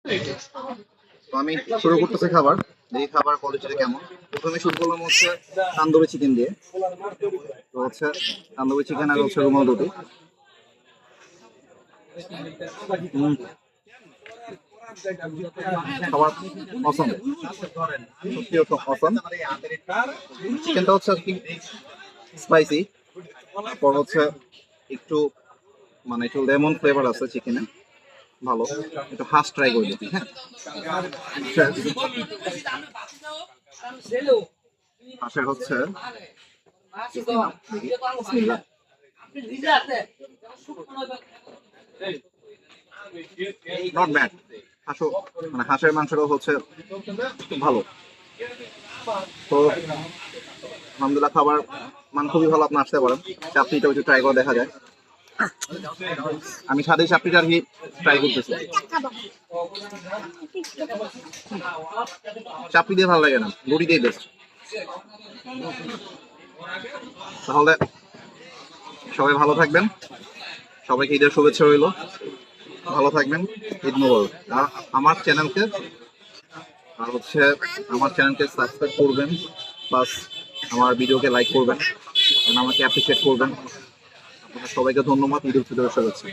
তো আমি শুরু করতেছি খাবার, দেখি খাবার কোয়ালিটিটা কেমন। প্রথমে শুরু করলাম হচ্ছে তান্দুরি চিকেন দিয়ে। তো হচ্ছে তান্দুরি চিকেন আর হচ্ছে রুমাল রুটি। খাবার পছন্দ, সত্যি পছন্দ। চিকেনটা হচ্ছে আর কি স্পাইসি, তারপর হচ্ছে একটু মানে একটু লেমন ফ্লেভার আছে চিকেনে, ভালো। একটু হাঁস ট্রাই করে দেখি, হ্যাঁ। হাঁসের হচ্ছে নট ব্যাড। হাঁসও মানে হাঁসের মাংসটাও হচ্ছে খুব ভালো। তো আলহামদুলিল্লাহ খাবার মান খুবই ভালো, আপনি আসতে পারেন। চাপড়িটা একটু ট্রাই করে দেখা যায়। আমি সাথে চাপড়িটা আর কি ট্রাই করতেছি। চাপড়ি দিয়ে ভালো লাগে না, বড়ি দিয়ে বেস্ট। তাহলে সবাই ভালো থাকবেন, সবাইকে ঈদের শুভেচ্ছা রইল। ভালো থাকবেন, ঈদ মোবারক। আর আমার চ্যানেলকে আর হচ্ছে আমার চ্যানেলকে সাবস্ক্রাইব করবেন, প্লাস আমার ভিডিওকে লাইক করবেন, আমাকে অ্যাপ্রিসিয়েট করবেন। আপনাদের সবাইকে ধন্যবাদ, ঈদ উল ফিতরের শুভেচ্ছা।